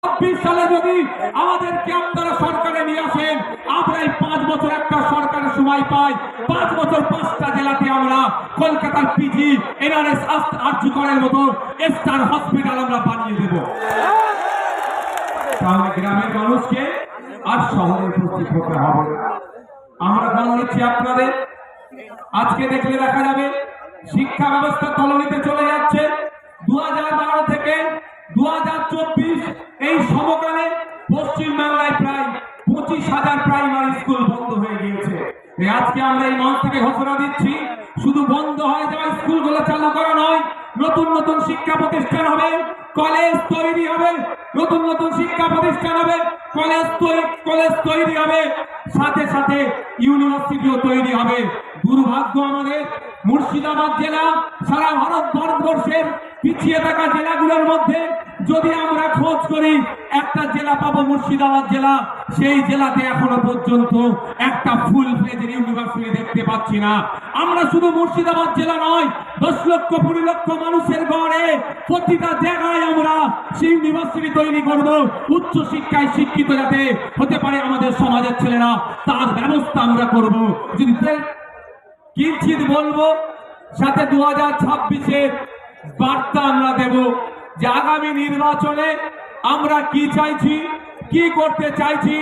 সালে যদি আমাদেরকে আপনারা সরকারে নিয়ে আসেন, আমরা এই 5 বছর একটা সরকারের সময় পাই, 5 বছর 5টা জেলাতে আমরা কলকাতার পিজি, এনআরএস, আরজিকরের মতো স্টার হসপিটাল আমরা বানিয়ে দেব। তাহলে গ্রামের মানুষকে আর শহরে উপস্থিত হতে হবে। আমরা জানাচ্ছি আপনাদের, আজকে দেখলে দেখা যাবে শিক্ষা ব্যবস্থা তলানিতে চলে যাচ্ছে। 2012 থেকে 2024 এই সমকালে পশ্চিমবাংলায় প্রায় 25,000 প্রাইমারি স্কুল বন্ধ হয়ে গিয়েছে। আজকে আমরা এই মঞ্চ থেকে ঘোষণা দিচ্ছি, শুধু বন্ধ হয়ে যাওয়া স্কুলগুলো চালু করা নয়, নতুন নতুন শিক্ষা প্রতিষ্ঠান হবে, কলেজ তৈরি হবে, নতুন নতুন শিক্ষা প্রতিষ্ঠান হবে, কলেজ তৈরি হবে, সাথে সাথে ইউনিভার্সিটিও তৈরি হবে। দুর্ভাগ্য আমাদের মুর্শিদাবাদ জেলা সারা ভারতবর্ষের পিছিয়ে থাকা জেলাগুলোর মধ্যে যদি আমরা খোঁজ করি একটা জেলা পাবো মুর্শিদাবাদ জেলা। সেই জেলাতে এখনো পর্যন্ত একটা ফুল ফ্লেজেড ইউনিভার্সিটি দেখতে পাচ্ছি না। আমরা শুধু মুর্শিদাবাদ জেলা নয়, 10 লক্ষ 20 লক্ষ মানুষের গড়ে প্রতিটা জায়গায় আমরা সেই ইউনিভার্সিটি তৈরি করব। উচ্চ শিক্ষায় শিক্ষিত যাতে হতে পারে আমাদের সমাজের ছেলেরা, তার ব্যবস্থা আমরা করব। যদি কিঞ্চিত বলবো, সাথে 2026-এর বার্তা আমরা দেব যে আগামী নির্বাচনে আমরা কি চাইছি, কি করতে চাইছি,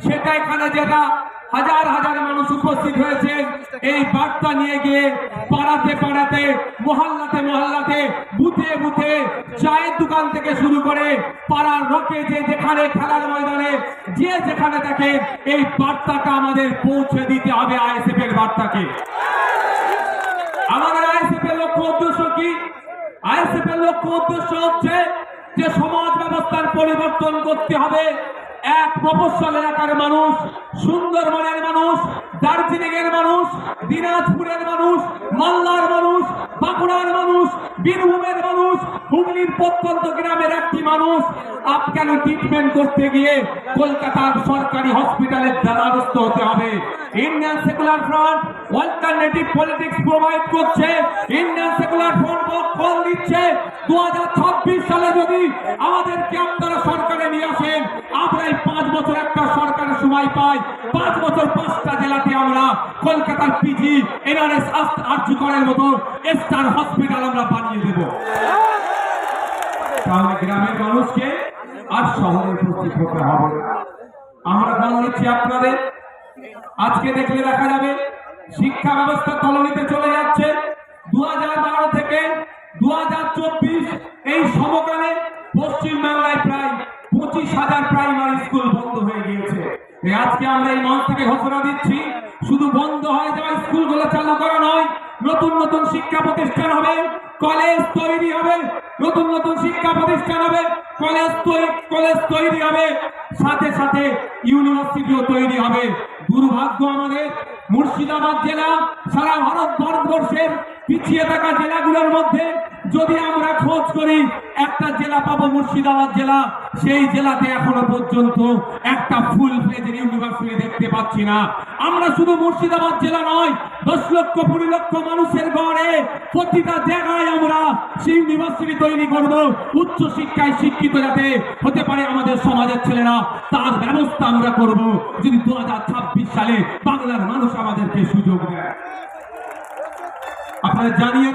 সেটা এখানে যেটা হাজার হাজার মানুষ উপস্থিত হয়েছে এই বার্তা নিয়ে গিয়ে পাড়াতে পাড়াতে, মহল্লাতে মহল্লাতে, বুথে বুথে, চায়ের দোকান থেকে শুরু করে পাড়ার রকে যে যেখানে, খেলার ময়দানে যে যেখানে থাকে, এই বার্তাটা আমাদের পৌঁছে দিতে হবে। আইএসএফ এর বার্তাকে আমাদের আইএসএফ এর লক্ষ্য উদ্দেশ্য কি? আইএসএফ এর লক্ষ্য উদ্দেশ্য হচ্ছে যে সমাজ ব্যবস্থার পরিবর্তন করতে হবে। এক মফস্বল এলাকার মানুষ, সুন্দরবনের মানুষ, দার্জিলিং এর মানুষ, দিনাজপুরের মানুষ, মালদার মানুষ, বাঁকুড়ার মানুষ, বীরভূমের মানুষ, হুগলির প্রত্যন্ত গ্রামের একটি মানুষ আপনাকে ট্রিটমেন্ট করতে গিয়ে কলকাতার সরকারি হসপিটালে দ্বারস্থ হতে হবে। Indian secular front alternative politics provide করছে। ইন্ডিয়ান সেকুলার ফ্রন্ট কল দিচ্ছে 2026 সালে যদি আমাদেরকে আপনারা সরকারে নিয়ে আসেন, আমরা এই 5 বছর একটা সরকারের সময় পাই, 5 বছর 5টা জেলাতে আমরা কলকাতার পিজি, এনআরএস, আরজিকরের মতো স্টার হসপিটাল আমরা বানিয়ে দেব। তাহলে গ্রামের মানুষকে আর শহরে উপস্থিত হতে হবে। আমরা জানাচ্ছি আপনাদের, আজকে দেখলে দেখা যাবে শিক্ষা ব্যবস্থা তলানিতে চলে যাচ্ছে। 2012 থেকে 2024 এই সমকালে পশ্চিমবাংলায় প্রায় 25,000 প্রাইমারি স্কুল বন্ধ হয়ে গিয়েছে। আজকে আমরা এই মঞ্চ থেকে ঘোষণা দিচ্ছি, শুধু বন্ধ হয়ে যাওয়া স্কুলগুলো চালু করা নয়, নতুন নতুন শিক্ষা প্রতিষ্ঠান হবে, কলেজ তৈরি হবে, নতুন নতুন শিক্ষা প্রতিষ্ঠান হবে, কলেজ তৈরি হবে, সাথে সাথে ইউনিভার্সিটিও তৈরি হবে। দুর্ভাগ্য আমাদের মুর্শিদাবাদ জেলা সারা ভারতবর্ষের পিছিয়ে থাকা জেলাগুলোর মধ্যে যদি আমরা খোঁজ করি একটা জেলা পাবো মুর্শিদাবাদ জেলা। সেই জেলাতে এখনো পর্যন্ত একটা ফুল ফ্লেজেড ইউনিভার্সিটি দেখতে পাচ্ছি না। আমরা শুধু মুর্শিদাবাদ জেলা নয়, 10 লক্ষ 20 লক্ষ মানুষের গড়ে প্রতিটা জায়গায় আমরা সেই ইউনিভার্সিটি তৈরি করব। উচ্চ শিক্ষায় শিক্ষিত যাতে হতে পারে আমাদের সমাজের ছেলেরা, তার ব্যবস্থা আমরা করব। যদি 2026 সালে বাংলার মানুষ আমাদেরকে সুযোগ দেয়। আপনারা জানিয়ে